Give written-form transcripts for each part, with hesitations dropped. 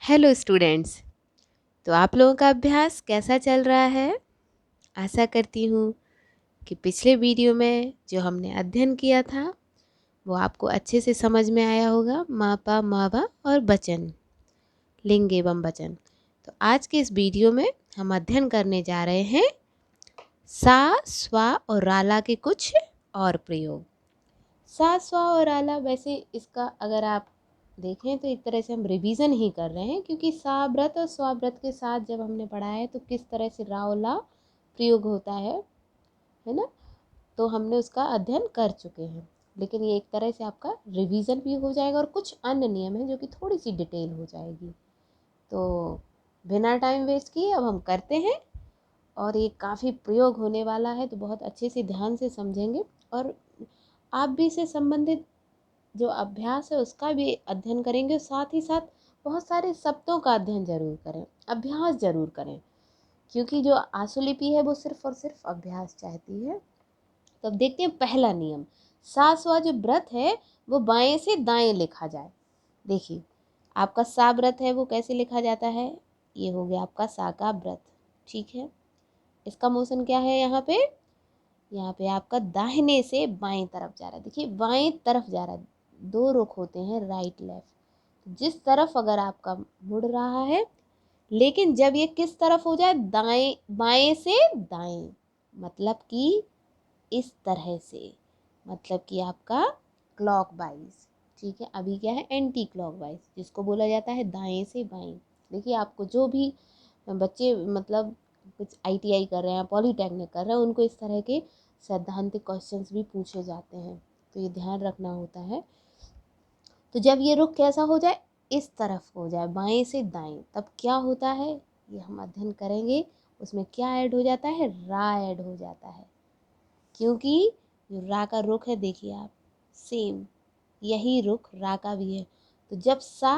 Hello students. तो आप लोगों का अभ्यास कैसा चल रहा है? आशा करती हूँ कि पिछले वीडियो में जो हमने अध्ययन किया था वो आपको अच्छे से समझ में आया होगा। मापा मावा और वचन, लिंग एवं वचन। तो आज के इस वीडियो में हम अध्ययन करने जा रहे हैं सा, स्वा और राला के कुछ और प्रयोग। सा, स्वा और राला, वैसे इसका अगर आप देखें तो एक तरह से हम रिवीजन ही कर रहे हैं, क्योंकि सा व्रत और स्वा व्रत के साथ जब हमने पढ़ा है तो किस तरह से रा और ला प्रयोग होता है ना। तो हमने उसका अध्ययन कर चुके हैं, लेकिन ये एक तरह से आपका रिवीजन भी हो जाएगा और कुछ अन्य नियम है जो कि थोड़ी सी डिटेल हो जाएगी। तो बिना टाइम वेस्ट किए अब हम करते हैं, और ये काफ़ी प्रयोग होने वाला है, तो बहुत अच्छे से ध्यान से समझेंगे और आप भी इससे संबंधित जो अभ्यास है उसका भी अध्ययन करेंगे। साथ ही साथ बहुत सारे शब्दों का अध्ययन जरूर करें, अभ्यास जरूर करें, क्योंकि जो आशुलिपि है वो सिर्फ और सिर्फ अभ्यास चाहती है। तो अब देखते हैं पहला नियम। सा स्वा जो व्रत है वो बाएं से दाएं लिखा जाए। देखिए, आपका सा व्रत है वो कैसे लिखा जाता है? ये हो गया आपका सा का व्रत, ठीक है। इसका मोशन क्या है? यहाँ पे आपका दाहिने से बाएं तरफ जा रहा है। देखिए, बाएं तरफ जा रहा है, दो रुख होते हैं, राइट लेफ्ट। जिस तरफ अगर आपका मुड़ रहा है, लेकिन जब ये किस तरफ हो जाए? दाएं, बाएं से दाएं, मतलब कि इस तरह से, मतलब कि आपका क्लॉकवाइज, ठीक है। अभी क्या है? एंटी क्लॉकवाइज, जिसको बोला जाता है दाएं से बाएं। देखिए, आपको जो भी बच्चे मतलब कुछ आईटीआई कर रहे हैं, पॉलीटेक्निक कर रहे हैं, उनको इस तरह के सैद्धांतिक क्वेश्चंस भी पूछे जाते हैं, तो ये ध्यान रखना होता है। तो जब ये रुख कैसा हो जाए? इस तरफ हो जाए, बाएं से दाएं, तब क्या होता है ये हम अध्ययन करेंगे। उसमें क्या ऐड हो जाता है? रा ऐड हो जाता है, क्योंकि जो रा का रुख है, देखिए आप, सेम यही रुख रा का भी है। तो जब सा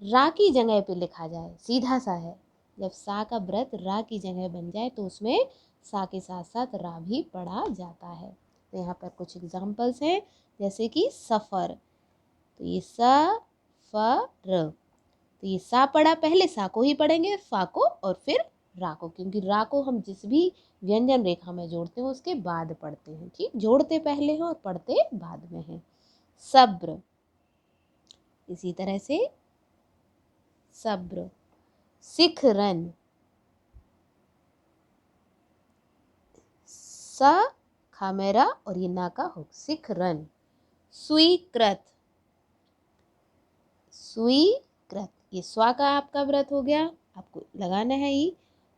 रा की जगह पे लिखा जाए, सीधा सा है, जब सा का व्रत रा की जगह बन जाए तो उसमें सा के साथ साथ रा भी पढ़ा जाता है। तो यहाँ पर कुछ एग्जाम्पल्स हैं, जैसे कि सफ़र। तो ये स फ र, तो ये सा पढ़ा, पहले सा को ही पढ़ेंगे, फा को और फिर रा को, क्योंकि रा को हम जिस भी व्यंजन रेखा में जोड़ते हैं उसके बाद पढ़ते हैं, ठीक। जोड़ते पहले हैं और पढ़ते बाद में हैं। सब्र, इसी तरह से सब्र। सिखरन, सा खामेरा और ये ना का हुक, सिखरन। स्वीकृत, स्वीकृत, ये स्वा का आपका व्रत हो गया, आपको लगाना है ये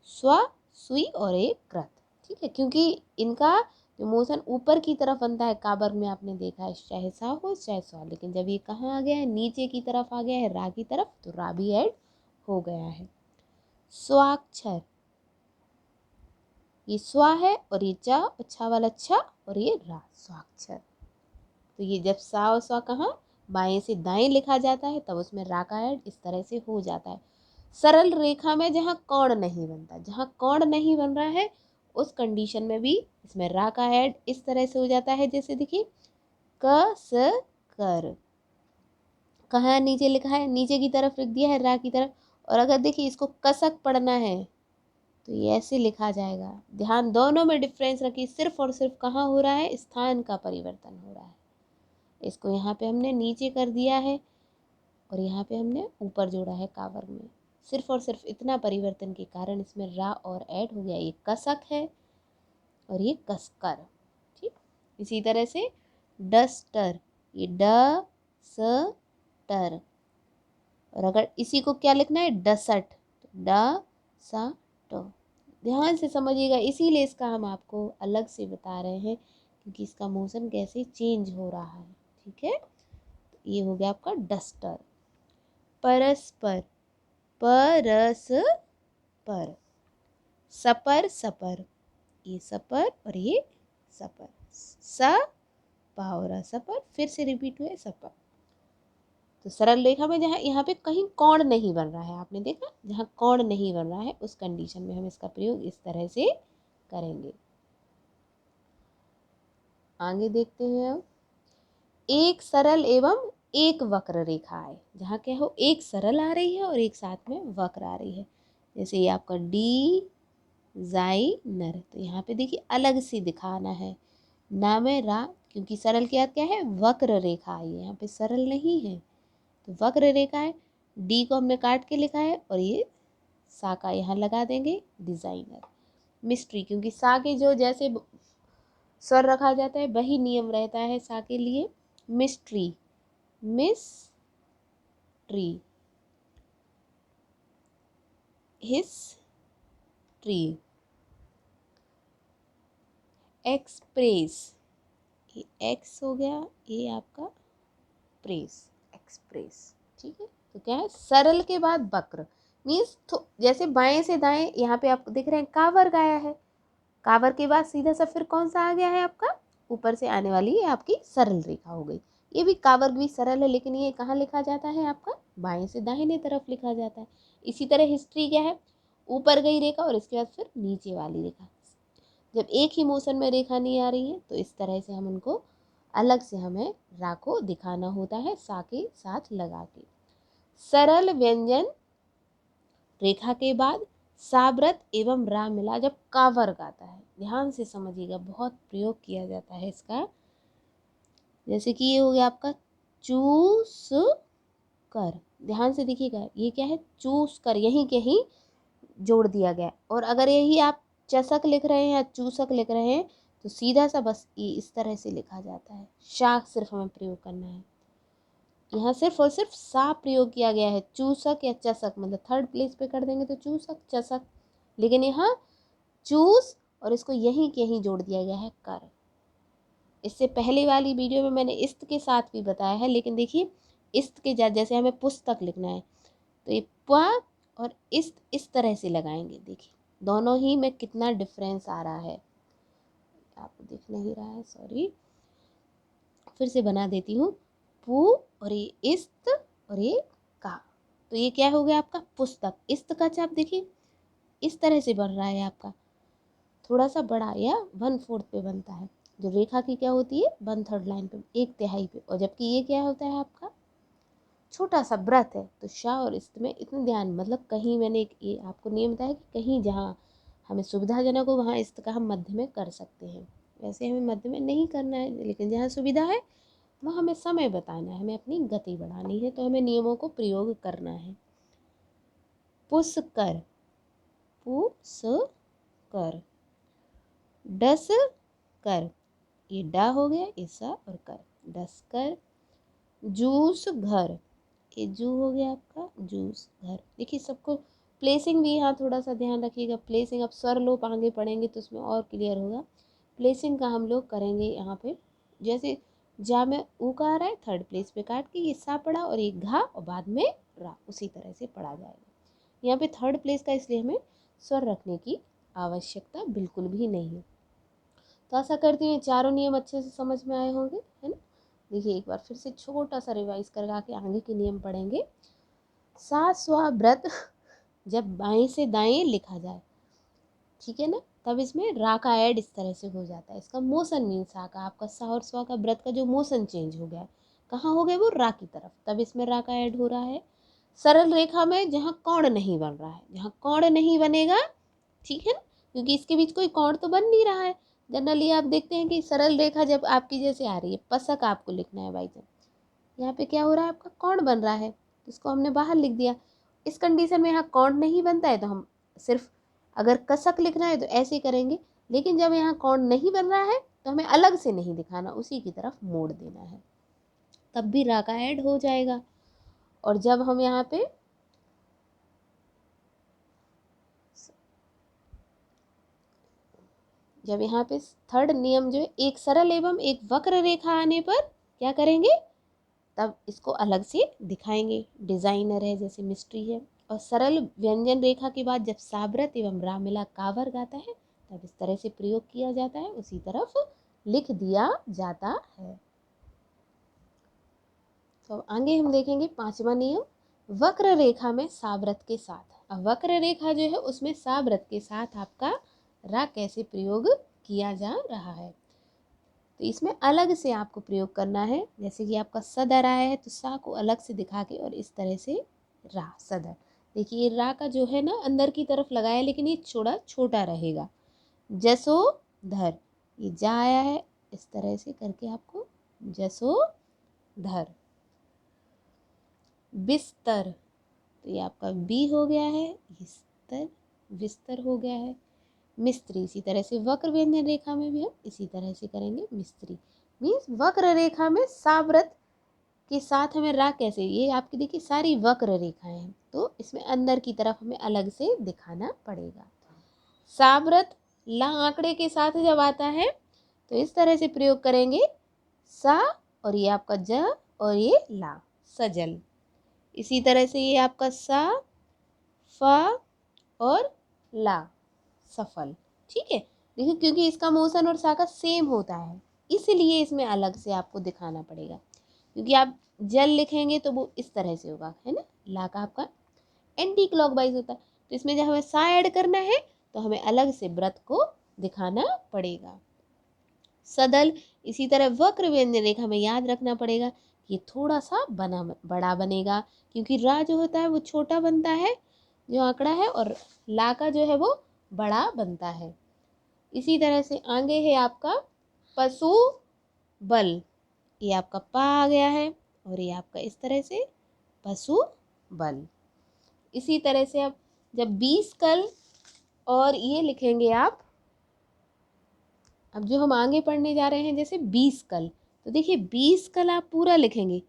स्वा, सुई और एक कृत, ठीक है। क्योंकि इनका जो मोशन ऊपर की तरफ बनता है, काबर में आपने देखा है, चाहे सा हो चाहे स्वा, लेकिन जब ये कहाँ आ गया है? नीचे की तरफ आ गया है, रा की तरफ, तो रा भी ऐड हो गया है। स्वाक्षर, ये स्वा है और ये चा, अच्छा वाला अच्छा, और ये रा, स्वाक्षर। तो ये जब सा और स्वा कहाँ बाएं से दाएं लिखा जाता है, तब उसमें रा का ऐड इस तरह से हो जाता है। सरल रेखा में जहाँ कोण नहीं बनता, जहाँ कोण नहीं बन रहा है, उस कंडीशन में भी इसमें रा का ऐड इस तरह से हो जाता है। जैसे देखिए, क स कर, कहाँ नीचे लिखा है? नीचे की तरफ लिख दिया है, रा की तरफ। और अगर देखिए इसको कसक पढ़ना है तो ये ऐसे लिखा जाएगा। ध्यान दोनों में डिफरेंस रखिए, सिर्फ और सिर्फ कहाँ हो रहा है? स्थान का परिवर्तन हो रहा है। इसको यहाँ पे हमने नीचे कर दिया है और यहाँ पे हमने ऊपर जोड़ा है कावर में। सिर्फ और सिर्फ इतना परिवर्तन के कारण इसमें रा और ऐड हो गया। ये कसक है और ये कसकर, ठीक। इसी तरह से डस्टर, ये ड स टर, और अगर इसी को क्या लिखना है? डसट, तो ड सा ट। ध्यान से समझिएगा, इसीलिए इसका हम आपको अलग से बता रहे हैं, क्योंकि इसका मोशन कैसे चेंज हो रहा है, ठीक है। ये हो गया आपका डस्टर। परस्पर, परस पर। सपर, सपर, ये सपर और ये सपर, स पावरा सपर, फिर से रिपीट हुए सपर। तो सरल रेखा में जहाँ यहाँ पे कहीं कोण नहीं बन रहा है, आपने देखा, जहाँ कोण नहीं बन रहा है उस कंडीशन में हम इसका प्रयोग इस तरह से करेंगे। आगे देखते हैं अब। एक सरल एवं एक वक्र रेखा आए, जहाँ क्या हो एक सरल आ रही है और एक साथ में वक्र आ रही है। जैसे ये आपका डिजाइनर, तो यहाँ पे देखिए अलग से दिखाना है, ना में रा, क्योंकि सरल के बाद क्या है वक्र रेखा आई है, यहाँ पे सरल नहीं है तो वक्र रेखा है। डी को हमने काट के लिखा है और ये सा का यहाँ लगा देंगे डिजाइनर। मिस्ट्री, क्योंकि सा के जो जैसे स्वर रखा जाता है वही नियम रहता है सा के लिए। Mystery, mystery, history. एक्सप्रेस, ये एक्स हो गया, ये आपका प्रेस, एक्सप्रेस। ठीक है, तो क्या है सरल के बाद वक्र मीन्स जैसे बाएं से दाएं, यहाँ पे आप देख रहे हैं का वर्ग आया है, का वर्ग के बाद सीधा सा फिर कौन सा आ गया है आपका ऊपर से आने वाली, ये आपकी सरल रेखा हो गई। ये भी का वर्ग भी सरल है, लेकिन ये कहाँ लिखा जाता है आपका बाएं से दाहिने तरफ लिखा जाता है। इसी तरह हिस्ट्री क्या है, ऊपर गई रेखा और इसके बाद फिर नीचे वाली रेखा। जब एक ही मोशन में रेखा नहीं आ रही है तो इस तरह से हम उनको अलग से हमें रा को दिखाना होता है सा के साथ लगा के। सरल व्यंजन रेखा के बाद साव्रत एवं रा मिला जब का वर्ग आता है, ध्यान से समझिएगा, बहुत प्रयोग किया जाता है इसका। जैसे कि ये हो गया आपका चूस कर, ध्यान से देखिएगा ये क्या है चूस कर, यहीं कहीं जोड़ दिया गया। और अगर यही आप चषक लिख रहे हैं या चूसक लिख रहे हैं तो सीधा सा बस ये इस तरह से लिखा जाता है। शाक सिर्फ हमें प्रयोग करना है, यहाँ सिर्फ और सिर्फ सा प्रयोग किया गया है। चूसक या चषक मतलब थर्ड प्लेस पे कर देंगे तो चूसक चषक, लेकिन यहाँ चूस और इसको यहीं के यहीं जोड़ दिया गया है कर। इससे पहले वाली वीडियो में मैंने इस्त के साथ भी बताया है, लेकिन देखिए इस्त के जैसे हमें पुस्तक लिखना है तो ये प और इस तरह से लगाएंगे। देखिए दोनों ही में कितना डिफरेंस आ रहा है, आपको दिख नहीं रहा है, सॉरी, फिर से बना देती हूँ। पू और ये इस्त और ये का, तो ये क्या हो गया आपका पुस्तक। इस्त का चाप देखिए इस तरह से बन रहा है आपका, थोड़ा सा बड़ा या 1/4 पे बनता है। जो रेखा की क्या होती है 1/3 लाइन पे, 1/3 पे, और जबकि ये क्या होता है आपका छोटा सा व्रत है। तो शाह और इस्त में इतना ध्यान, मतलब कहीं मैंने ये आपको नियम बताया कि कहीं जहाँ हमें सुविधाजनक हो वहाँ इस्त का हम मध्य में कर सकते हैं, वैसे हमें मध्य में नहीं करना है, लेकिन जहाँ सुविधा है वहाँ हमें समय बताना है, हमें अपनी गति बढ़ानी है, तो हमें नियमों को प्रयोग करना है। पुष्कर, पुष्कर, डस कर, ये डा हो गया ईसा और कर, डस कर। जूस घर, ये जू हो गया आपका जूस घर। देखिए सबको प्लेसिंग भी यहाँ थोड़ा सा ध्यान रखिएगा, प्लेसिंग अब स्वर लोप आगे पढ़ेंगे तो उसमें और क्लियर होगा। प्लेसिंग का हम लोग करेंगे यहाँ पे, जैसे जा में ऊ का आ रहा है थर्ड प्लेस पे काट के ये सा पड़ा और ये घा और बाद में रा, उसी तरह से पढ़ा जाएगा। यहाँ पे थर्ड प्लेस का इसलिए हमें स्वर रखने की आवश्यकता बिल्कुल भी नहीं है। तो आशा करती हूँ चारों नियम अच्छे से समझ में आए होंगे, है ना। देखिए एक बार फिर से छोटा सा रिवाइज करवा के आगे के नियम पढ़ेंगे। सा स्वा व्रत जब बाएं से दाएं लिखा जाए, ठीक है ना, तब इसमें रा का ऐड इस तरह से हो जाता है। इसका मोशन मीन सा का आपका सा और स्वा का व्रत का जो मोशन चेंज हो गया, कहाँ हो गया वो रा की तरफ, तब इसमें रा का ऐड हो रहा है। सरल रेखा में जहाँ कोण नहीं बन रहा है, जहाँ कोण नहीं बनेगा, ठीक है ना, क्योंकि इसके बीच कोई कोण तो बन नहीं रहा है। जनरली आप देखते हैं कि सरल रेखा जब आपकी जैसे आ रही है, पसक आपको लिखना है भाई, जब यहाँ पे क्या हो रहा है आपका कोण बन रहा है, इसको हमने बाहर लिख दिया। इस कंडीशन में यहाँ कोण नहीं बनता है तो हम सिर्फ अगर कसक लिखना है तो ऐसे करेंगे, लेकिन जब यहाँ कोण नहीं बन रहा है तो हमें अलग से नहीं दिखाना, उसी की तरफ मोड़ देना है, तब भी रा का ऐड हो जाएगा। और जब हम यहाँ पे थर्ड नियम जो है एक सरल एवं एक वक्र रेखा आने पर क्या करेंगे, तब इसको अलग से दिखाएंगे। डिजाइनर है जैसे मिस्ट्री है। और सरल व्यंजन रेखा के बाद जब साव्रत एवं रा मिला का वर्ग आता है तब इस तरह से प्रयोग किया जाता है, उसी तरफ लिख दिया जाता है। तो अब आगे हम देखेंगे 5वां नियम, वक्र रेखा में साव्रत के साथ। अब वक्र रेखा जो है उसमें साव्रत के साथ आपका रा कैसे प्रयोग किया जा रहा है। तो इसमें अलग से आपको प्रयोग करना है। जैसे कि आपका सदर आया है तो सा को अलग से दिखा के और इस तरह से रा, सदर। देखिए ये रा का जो है ना अंदर की तरफ लगाया, लेकिन ये थोड़ा छोटा रहेगा। जसोधर, ये जा आया है, इस तरह से करके आपको जसोधर। बिस्तर, तो ये आपका बी हो गया है, बिस्तर, बिस्तर हो गया है। मिस्त्री, इसी तरह से वक्र व्यंजन रेखा में भी हम इसी तरह से करेंगे। मिस्त्री मीन्स वक्र रेखा में साव्रत के साथ हमें रा कैसे, ये आपकी देखिए सारी वक्र रेखाएं हैं, तो इसमें अंदर की तरफ हमें अलग से दिखाना पड़ेगा। साव्रत ला आंकड़े के साथ जब आता है तो इस तरह से प्रयोग करेंगे, सा और ये आपका ज और ये ला, सजल। इसी तरह से ये आपका सा, फा और ला, सफल। ठीक है, देखिए क्योंकि इसका मोशन और सा का सेम होता है, इसलिए इसमें अलग से आपको दिखाना पड़ेगा। क्योंकि आप जल लिखेंगे तो वो इस तरह से होगा, है ना, ला का आपका एंटी क्लॉकवाइज होता है, तो इसमें जब हमें सा ऐड करना है तो हमें अलग से व्रत को दिखाना पड़ेगा। सदल, इसी तरह वक्र व्यंजन रेखा में याद रखना पड़ेगा ये थोड़ा सा बड़ा बनेगा, क्योंकि रा जो होता है वो छोटा बनता है जो आंकड़ा है, और ला का जो है वो बड़ा बनता है। इसी तरह से आगे है आपका पशु बल, ये आपका पा आ गया है और ये आपका इस तरह से पशु बल। इसी तरह से अब जब 20 कल और ये लिखेंगे आप, अब जो हम आगे पढ़ने जा रहे हैं जैसे 20 कल, तो देखिए 20 कल आप पूरा लिखेंगे,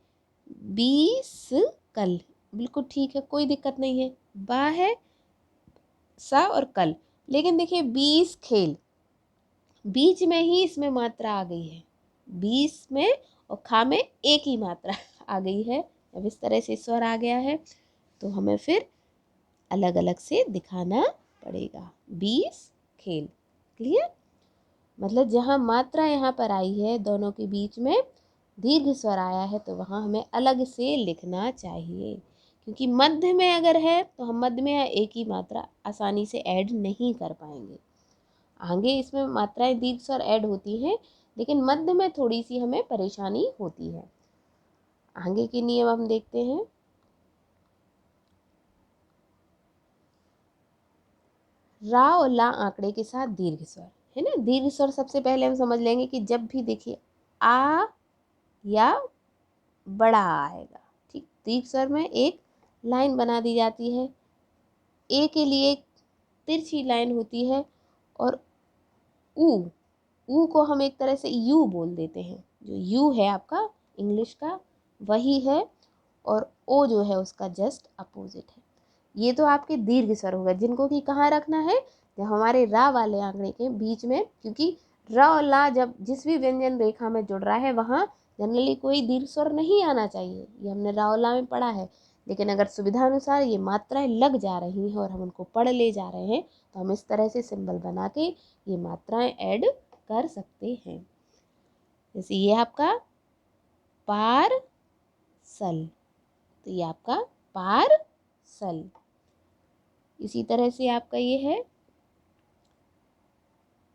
20 कल, बिल्कुल ठीक है, कोई दिक्कत नहीं है। बा है, सा और कल, लेकिन देखिए 20 खेल, बीच में ही इसमें मात्रा आ गई है, 20 में और खा में एक ही मात्रा आ गई है। अब इस तरह से स्वर आ गया है तो हमें फिर अलग अलग से दिखाना पड़ेगा। 20 खेल, क्लियर। मतलब जहाँ मात्रा यहाँ पर आई है दोनों के बीच में दीर्घ स्वर आया है तो वहाँ हमें अलग से लिखना चाहिए, क्योंकि मध्य में अगर है तो हम मध्य में एक ही मात्रा आसानी से ऐड नहीं कर पाएंगे। आगे इसमें मात्राएं दीर्घ स्वर ऐड होती हैं, लेकिन मध्य में थोड़ी सी हमें परेशानी होती है। आगे के नियम हम देखते हैं। रा और ला आंकड़े के साथ दीर्घ स्वर, है ना। दीर्घ स्वर सबसे पहले हम समझ लेंगे कि जब भी देखिए आ या बड़ा आएगा, ठीक, दीर्घ स्वर में एक लाइन बना दी जाती है, ए के लिए एक तिरछी लाइन होती है, और ऊ को हम एक तरह से यू बोल देते हैं। जो यू है आपका इंग्लिश का वही है, और ओ जो है उसका जस्ट अपोजिट है। ये तो आपके दीर्घ स्वर हो गए, जिनको कि कहाँ रखना है, जब हमारे रा वाले आंकड़े के बीच में, क्योंकि र और ला जब जिस भी व्यंजन रेखा में जुड़ रहा है वहाँ जनरली कोई दीर्घ स्वर नहीं आना चाहिए, ये हमने रा और ला में पढ़ा है। लेकिन अगर सुविधा अनुसार ये मात्राएं लग जा रही हैं और हम उनको पढ़ ले जा रहे हैं तो हम इस तरह से सिंबल बना के ये मात्राएं ऐड कर सकते हैं। जैसे ये आपका पार्सल, तो ये आपका पार्सल। इसी तरह से आपका ये है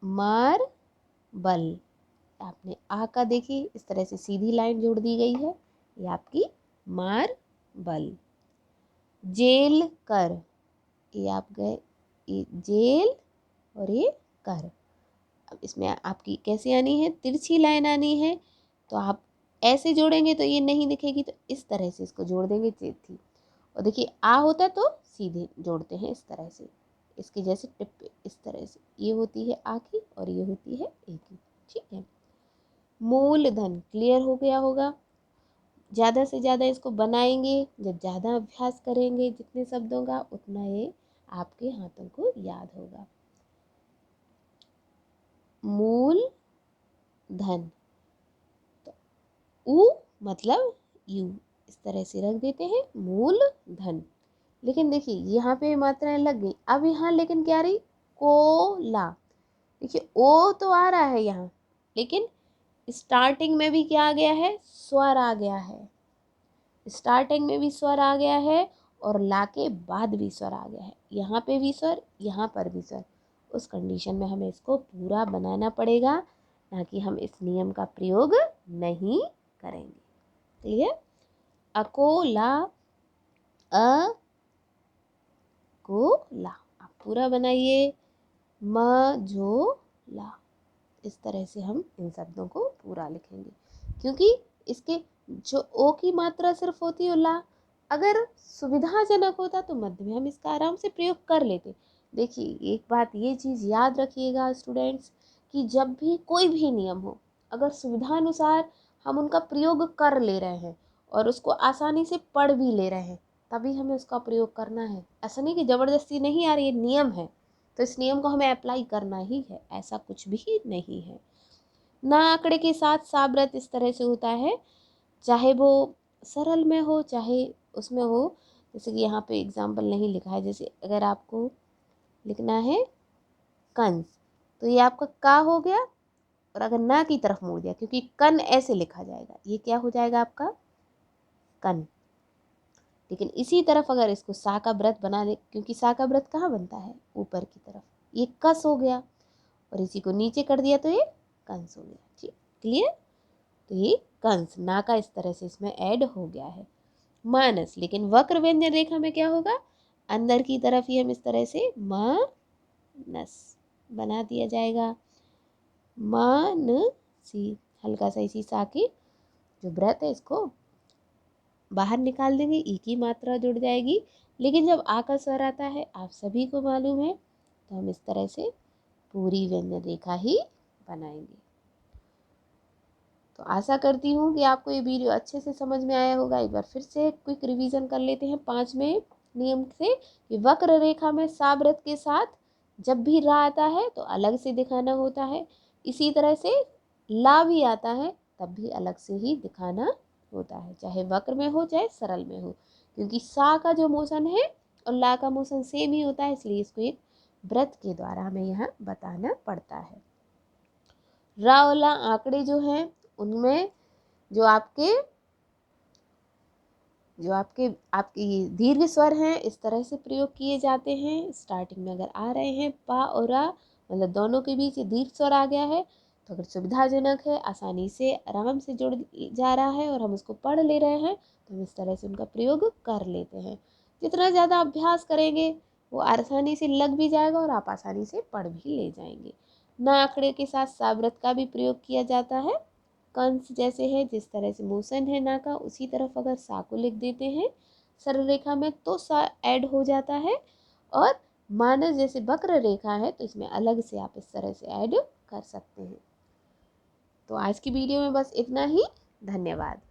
मार्बल, आपने आ का देखिए इस तरह से सीधी लाइन जोड़ दी गई है, ये आपकी मार्बल। जेल कर, ये आप गए, ये जेल और ये कर। अब इसमें आपकी कैसे आनी है, तिरछी लाइन आनी है, तो आप ऐसे जोड़ेंगे तो ये नहीं दिखेगी, तो इस तरह से इसको जोड़ देंगे थी। और देखिए आ होता तो सीधे जोड़ते हैं इस तरह से, इसके जैसे टिप इस तरह से, ये होती है आ की और ये होती है ए की, ठीक है। मूलधन क्लियर हो गया होगा। ज़्यादा से ज़्यादा इसको बनाएंगे, जब ज़्यादा अभ्यास करेंगे जितने शब्दों का, उतना ये आपके हाथों को याद होगा। मूल धन, तो ऊ मतलब यू, इस तरह से रख देते हैं मूल धन। लेकिन देखिए यहाँ पे मात्राएं लग गई, अब यहाँ लेकिन क्या रही, कोला। देखिए ओ तो आ रहा है यहाँ, लेकिन स्टार्टिंग में भी क्या आ गया है, स्वर आ गया है, स्टार्टिंग में भी स्वर आ गया है और ला के बाद भी स्वर आ गया है, यहाँ पे भी स्वर, यहाँ पर भी स्वर। उस कंडीशन में हमें इसको पूरा बनाना पड़ेगा, ना कि हम इस नियम का प्रयोग नहीं करेंगे। क्लियर? अकोला, अ को ला, आप पूरा बनाइए। मझोला, इस तरह से हम इन शब्दों को पूरा लिखेंगे, क्योंकि इसके जो ओ की मात्रा सिर्फ होती है ला, अगर सुविधाजनक होता तो मध्य में हम इसका आराम से प्रयोग कर लेते। देखिए, एक बात ये चीज़ याद रखिएगा स्टूडेंट्स, कि जब भी कोई भी नियम हो, अगर सुविधानुसार हम उनका प्रयोग कर ले रहे हैं और उसको आसानी से पढ़ भी ले रहे हैं, तभी हमें उसका प्रयोग करना है। ऐसा नहीं कि ज़बरदस्ती नहीं, यार ये नियम है तो इस नियम को हमें अप्लाई करना ही है, ऐसा कुछ भी नहीं है। ना आंकड़े के साथ साब्रत इस तरह से होता है, चाहे वो सरल में हो चाहे उसमें हो। जैसे कि यहाँ पे एग्जाम्पल नहीं लिखा है, जैसे अगर आपको लिखना है कंस, तो ये आपका का हो गया, और अगर ना की तरफ मुड़ दिया, क्योंकि कन ऐसे लिखा जाएगा, ये क्या हो जाएगा आपका कन। लेकिन इसी तरफ अगर इसको सा का व्रत बना दे, क्योंकि सा का व्रत कहाँ बनता है, ऊपर की तरफ, ये कस हो गया, और इसी को नीचे कर दिया तो ये कंस हो गया। ठीक, क्लियर? तो ये कंस ना का इस तरह से इसमें ऐड हो गया है। मानस, लेकिन वक्र व्यंजन रेखा में क्या होगा, अंदर की तरफ ही हम इस तरह से मानस बना दिया जाएगा। मानसी, हल्का सा इसी सा की जो व्रत है इसको बाहर निकाल देंगे, ई की मात्रा जुड़ जाएगी। लेकिन जब आ का स्वर आता है, आप सभी को मालूम है, तो हम इस तरह से पूरी व्यंजन रेखा ही बनाएंगे। तो आशा करती हूँ कि आपको ये वीडियो अच्छे से समझ में आया होगा। एक बार फिर से क्विक रिवीजन कर लेते हैं 5वें नियम से, कि वक्र रेखा में साव्रत के साथ जब भी रा आता है तो अलग से दिखाना होता है, इसी तरह से ला भी आता है तब भी अलग से ही दिखाना होता है, चाहे वक्र में हो चाहे सरल में हो, क्योंकि सा का जो मोशन है और ला का मोशन सेम ही होता है, इसलिए इसको एक व्रत के द्वारा हमें यहाँ बताना पड़ता है। रा और ला आंकड़े जो हैं उनमें जो आपके आपके दीर्घ स्वर हैं इस तरह से प्रयोग किए जाते हैं। स्टार्टिंग में अगर आ रहे हैं पा और रा, मतलब दोनों के बीच दीर्घ स्वर आ गया है, तो अगर सुविधाजनक है, आसानी से आराम से जुड़ जा रहा है और हम उसको पढ़ ले रहे हैं, तो हम इस तरह से उनका प्रयोग कर लेते हैं। जितना ज़्यादा अभ्यास करेंगे वो आसानी से लग भी जाएगा और आप आसानी से पढ़ भी ले जाएंगे। ना आंकड़े के साथ साव्रत का भी प्रयोग किया जाता है। कंस जैसे है, जिस तरह से मोशन है ना का, उसी तरफ अगर सा को लिख देते हैं सरल रेखा में तो सा ऐड हो जाता है, और मानस जैसे वक्र रेखा है तो इसमें अलग से आप इस तरह से ऐड कर सकते हैं। तो आज की वीडियो में बस इतना ही। धन्यवाद।